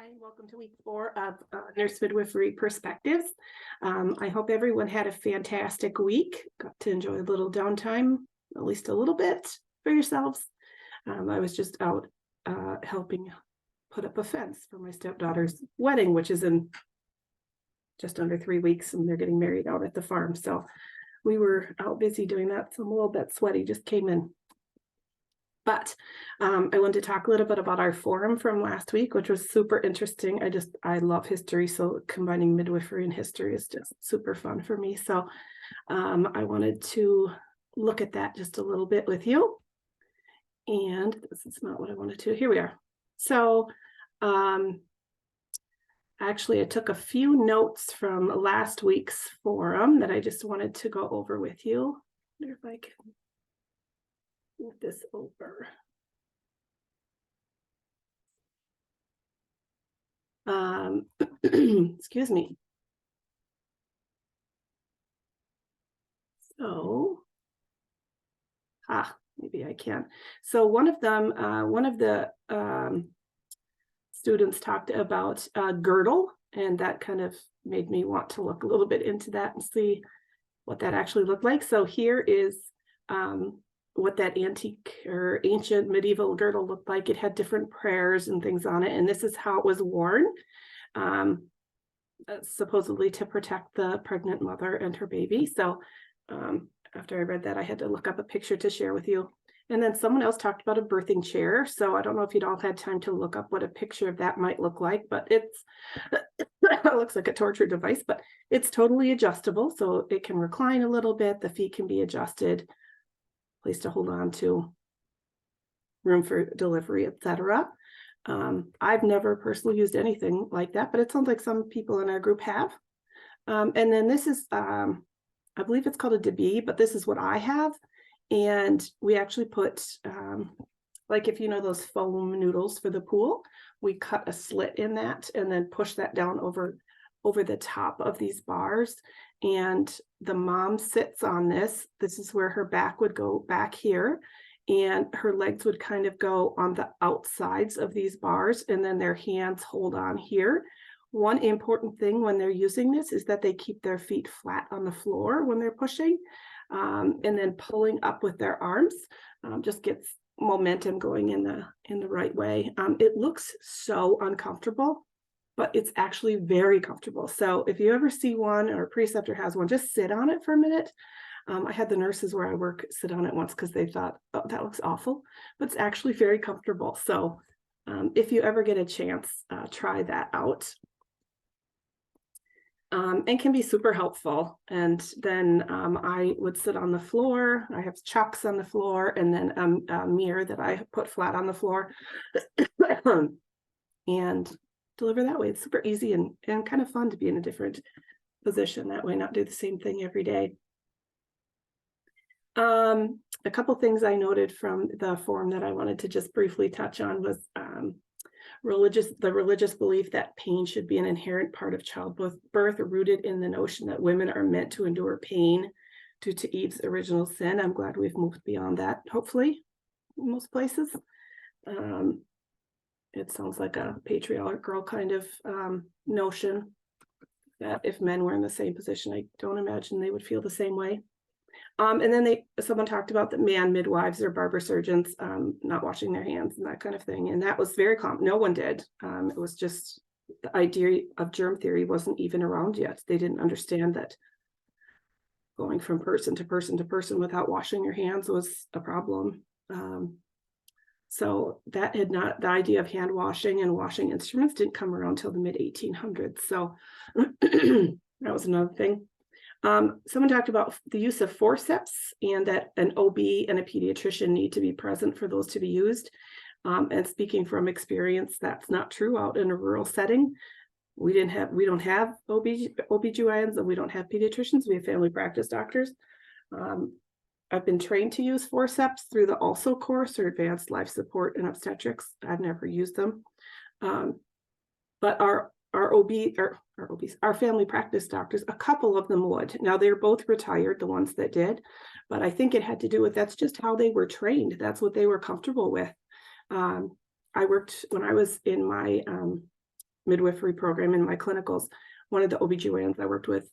Hi, welcome to week 4 of Nurse Midwifery Perspectives. I hope everyone had a fantastic week. Got to enjoy a little downtime, at least a little bit for yourselves. I was just out helping put up a fence for my stepdaughter's wedding, which is in just under 3 weeks, and they're getting married out at the farm. So we were out busy doing that. So I'm a little bit sweaty, just came in. But I wanted to talk a little bit about our forum from last week, which was super interesting. I love history, so combining midwifery and history is just super fun for me. So I wanted to look at that just a little bit with you. And this is not what I wanted to. Here we are. So actually, I took a few notes from last week's forum that I just wanted to go over with you. I wonder if I can move this over. Excuse me. So, maybe I can. So one of the students talked about girdle, and that kind of made me want to look a little bit into that and see what that actually looked like. So here is what that antique or ancient medieval girdle looked like. It had different prayers and things on it, and this is how it was worn, supposedly to protect the pregnant mother and her baby. So after I read that, I had to look up a picture to share with you. And then someone else talked about a birthing chair. So I don't know if you'd all had time to look up what a picture of that might look like, but it looks like a torture device, but it's totally adjustable. So it can recline a little bit. The feet can be adjusted, place to hold on to, room for delivery, etc. I've never personally used anything like that, but it sounds like some people in our group have. And then this is, I believe it's called a debye, but this is what I have. And we actually put, like if you know those foam noodles for the pool, we cut a slit in that and then push that down over the top of these bars. And the mom sits on this. This is where her back would go back here, and her legs would kind of go on the outsides of these bars, and then their hands hold on here. One important thing when they're using this is that they keep their feet flat on the floor when they're pushing, and then pulling up with their arms just gets momentum going in the right way. It looks so uncomfortable, but it's actually very comfortable. So if you ever see one or a preceptor has one, just sit on it for a minute. I had the nurses where I work sit on it once because they thought, oh, that looks awful, but it's actually very comfortable. So if you ever get a chance, try that out. And can be super helpful. And then I would sit on the floor. I have chucks on the floor, and then a mirror that I put flat on the floor and deliver that way. It's super easy and kind of fun to be in a different position that way, not do the same thing every day. A couple things I noted from the forum that I wanted to just briefly touch on was the religious belief that pain should be an inherent part of childbirth, rooted in the notion that women are meant to endure pain due to Eve's original sin. I'm glad we've moved beyond that, hopefully, in most places. It sounds like a patriarchal kind of notion that if men were in the same position, I don't imagine they would feel the same way. And then someone talked about that man midwives or barber surgeons not washing their hands and that kind of thing. And that was very common. No one did. It was just the idea of germ theory wasn't even around yet. They didn't understand that going from person to person to person without washing your hands was a problem. So that had not, the idea of hand washing and washing instruments didn't come around till the mid 1800s. So that was another thing. Someone talked about the use of forceps and that an OB and a pediatrician need to be present for those to be used. And speaking from experience, that's not true out in a rural setting. We don't have OB-GYNs, and we don't have pediatricians. We have family practice doctors. I've been trained to use forceps through the ALSO course, or Advanced Life Support in Obstetrics. I've never used them. But our family practice doctors, a couple of them would. Now they're both retired, the ones that did, but I think it had to do with that's just how they were trained. That's what they were comfortable with. I worked when I was in my midwifery program in my clinicals, one of the OBGYNs I worked with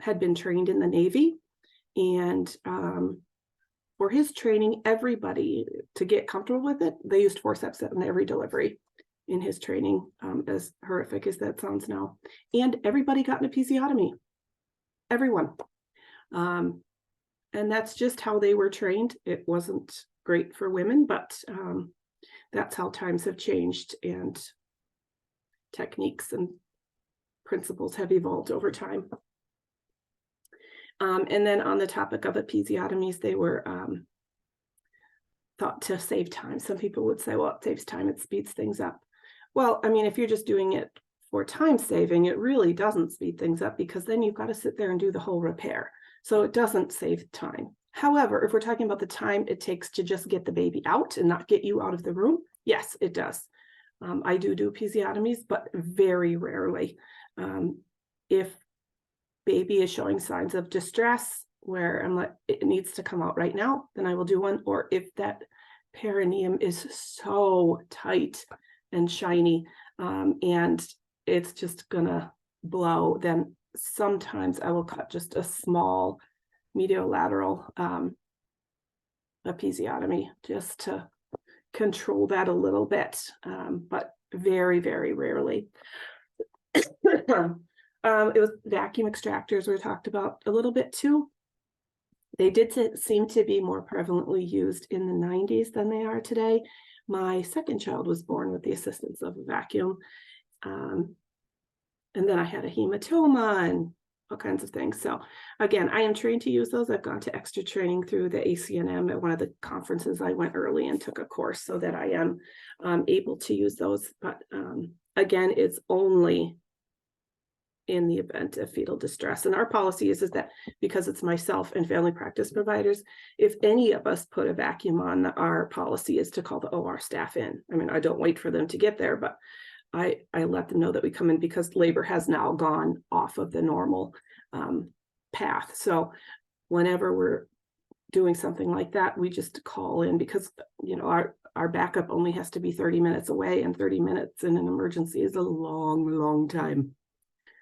had been trained in the Navy. And for his training, everybody, to get comfortable with it, they used forceps in every delivery in his training, as horrific as that sounds now. And everybody got an episiotomy. Everyone. And that's just how they were trained. It wasn't great for women, but that's how times have changed, and techniques and principles have evolved over time. And then on the topic of episiotomies, they were thought to save time. Some people would say, well, it saves time, it speeds things up. Well, I mean, if you're just doing it for time saving, it really doesn't speed things up, because then you've got to sit there and do the whole repair. So it doesn't save time. However, if we're talking about the time it takes to just get the baby out and not get you out of the room, yes, it does. I do episiotomies, but very rarely. If baby is showing signs of distress where I'm like, it needs to come out right now, then I will do one. Or if that perineum is so tight and shiny, and it's just gonna blow, then sometimes I will cut just a small mediolateral episiotomy just to control that a little bit, but very, very rarely. It was vacuum extractors were talked about a little bit too. They did seem to be more prevalently used in the 90s than they are today. My second child was born with the assistance of a vacuum. And then I had a hematoma and all kinds of things. So again, I am trained to use those. I've gone to extra training through the ACNM at one of the conferences. I went early and took a course so that I am able to use those. But again, it's only in the event of fetal distress. And our policy is that because it's myself and family practice providers, if any of us put a vacuum on, our policy is to call the OR staff in. I mean, I don't wait for them to get there, but I let them know that we come in, because labor has now gone off of the normal path. So whenever we're doing something like that, we just call in, because, you know, our backup only has to be 30 minutes away, and 30 minutes in an emergency is a long, long time.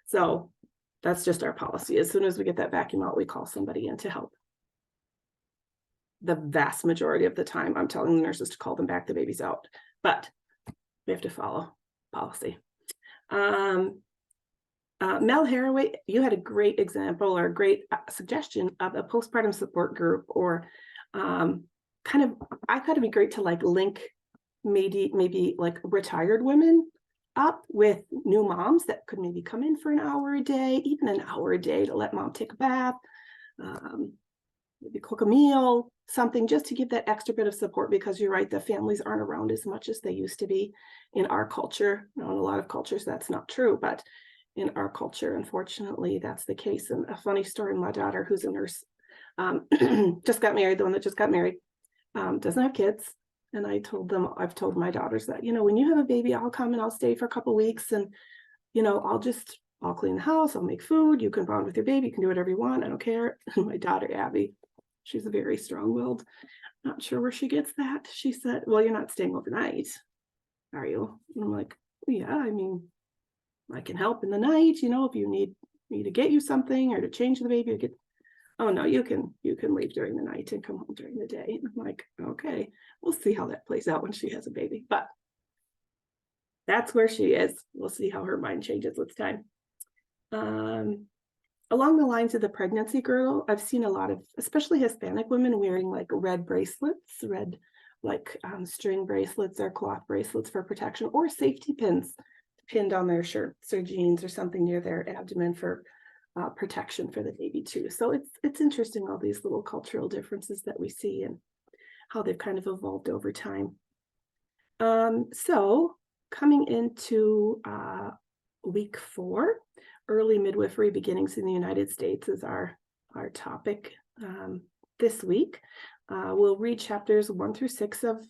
So that's just our policy. As soon as we get that vacuum out, we call somebody in to help. The vast majority of the time, I'm telling the nurses to call them back, the baby's out, but we have to follow policy. Mel Haraway, you had a great example or a great suggestion of a postpartum support group, or kind of, I thought it'd be great to like link maybe like retired women up with new moms that could maybe come in for an hour a day, even an hour a day, to let mom take a bath, maybe cook a meal, something just to give that extra bit of support, because you're right, the families aren't around as much as they used to be in our culture. Now, in a lot of cultures, that's not true, but in our culture, unfortunately, that's the case. And a funny story, my daughter, who's a nurse, just got married, the one that just got married, doesn't have kids. And I've told my daughters that, you know, when you have a baby, I'll come and I'll stay for a couple of weeks, and, you know, I'll clean the house, I'll make food, you can bond with your baby, you can do whatever you want, I don't care. And my daughter, Abby, she's a very strong-willed, not sure where she gets that. She said, well, you're not staying overnight, are you? And I'm like, yeah, I mean, I can help in the night, you know, if you need me to get you something or to change the baby, oh no, you can leave during the night and come home during the day. And I'm like, okay, we'll see how that plays out when she has a baby, but that's where she is. We'll see how her mind changes with time. Along the lines of the pregnancy girdle, I've seen a lot of, especially Hispanic women, wearing like red bracelets, string bracelets or cloth bracelets for protection, or safety pins pinned on their shirts or jeans or something near their abdomen for protection for the baby too. So it's interesting, all these little cultural differences that we see and how they've kind of evolved over time. So coming into week 4, early midwifery beginnings in the United States is our topic this week. We'll read chapters 1 through 6 of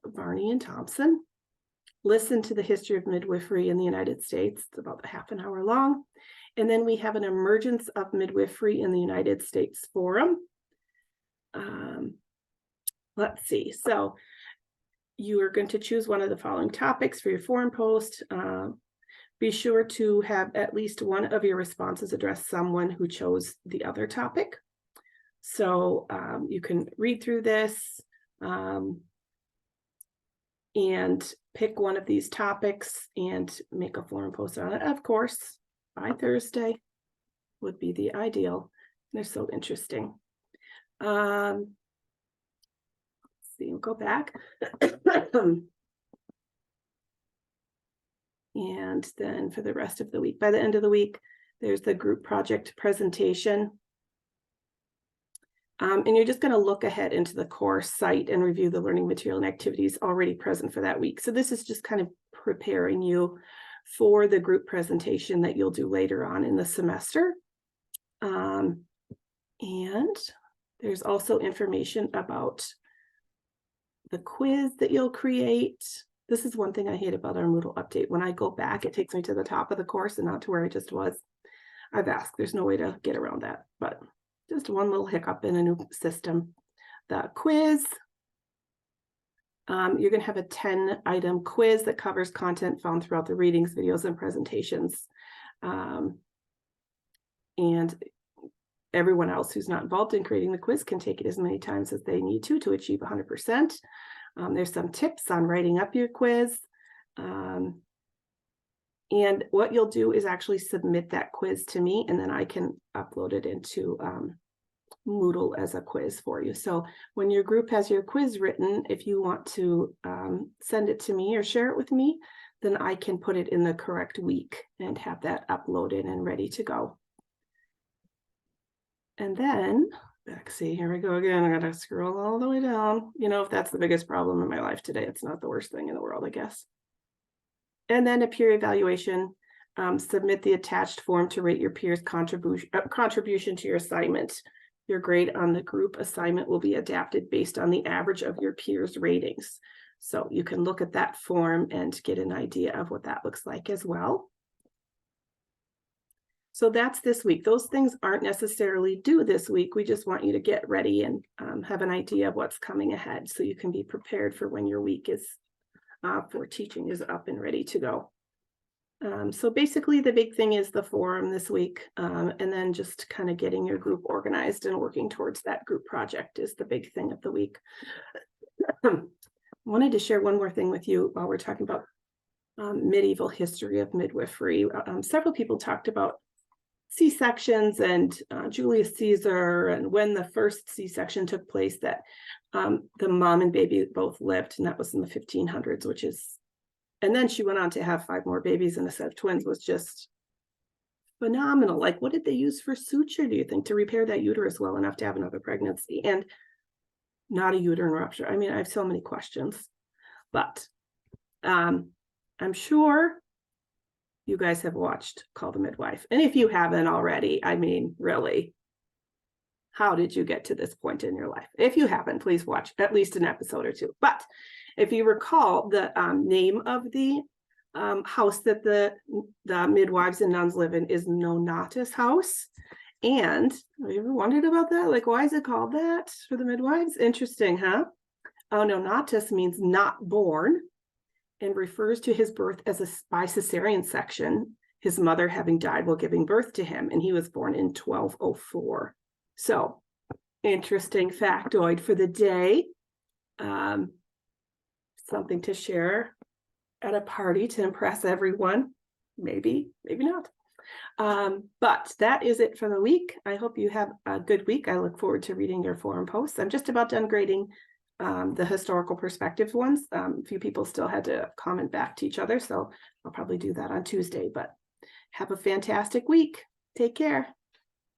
Varney and Thompson, listen to the history of midwifery in the United States. It's about a half an hour long. And then we have an emergence of midwifery in the United States forum. Let's see. So you are going to choose one of the following topics for your forum post. Be sure to have at least one of your responses address someone who chose the other topic. So you can read through this and pick one of these topics and make a forum post on it. Of course, by Thursday would be the ideal. They're so interesting. Let's see, we'll go back. And then for the rest of the week, by the end of the week, there's the group project presentation. And you're just going to look ahead into the course site and review the learning material and activities already present for that week. So this is just kind of preparing you for the group presentation that you'll do later on in the semester. And there's also information about the quiz that you'll create. This is one thing I hate about our Moodle update. When I go back, it takes me to the top of the course and not to where I just was. I've asked, there's no way to get around that, but just one little hiccup in a new system. The quiz, you're going to have a 10-item quiz that covers content found throughout the readings, videos, and presentations. And everyone else who's not involved in creating the quiz can take it as many times as they need to achieve 100%. There's some tips on writing up your quiz. And what you'll do is actually submit that quiz to me, and then I can upload it into Moodle as a quiz for you. So when your group has your quiz written, if you want to send it to me or share it with me, then I can put it in the correct week and have that uploaded and ready to go. And then, see, here we go again. I gotta scroll all the way down. You know, if that's the biggest problem in my life today, it's not the worst thing in the world, I guess. And then a peer evaluation. Submit the attached form to rate your peers' contribution to your assignment. Your grade on the group assignment will be adapted based on the average of your peers' ratings. So you can look at that form and get an idea of what that looks like as well. So that's this week. Those things aren't necessarily due this week. We just want you to get ready and have an idea of what's coming ahead so you can be prepared for when your week is for teaching is up and ready to go. So basically the big thing is the forum this week, and then just kind of getting your group organized and working towards that group project is the big thing of the week. I wanted to share one more thing with you while we're talking about medieval history of midwifery. Several people talked about C-sections and Julius Caesar, and when the first C-section took place, that the mom and baby both lived, and that was in the 1500s, which is, and then she went on to have 5 more babies and a set of twins, was just phenomenal. Like, what did they use for suture, do you think, to repair that uterus well enough to have another pregnancy and not a uterine rupture? I mean, I have so many questions, but I'm sure you guys have watched Call the Midwife. And if you haven't already, I mean, really, how did you get to this point in your life? If you haven't, please watch at least an episode or 2. But if you recall, the name of the house that the midwives and nuns live in is Nonatus House. And have you ever wondered about that? Like, why is it called that for the midwives? Interesting, huh? Oh, Nonatus means not born, and refers to his birth as by cesarean section, his mother having died while giving birth to him, and he was born in 1204. So, interesting factoid for the day. Something to share at a party to impress everyone. Maybe, maybe not. But that is it for the week. I hope you have a good week. I look forward to reading your forum posts. I'm just about done grading the historical perspectives ones. A few people still had to comment back to each other, so I'll probably do that on Tuesday. But have a fantastic week. Take care.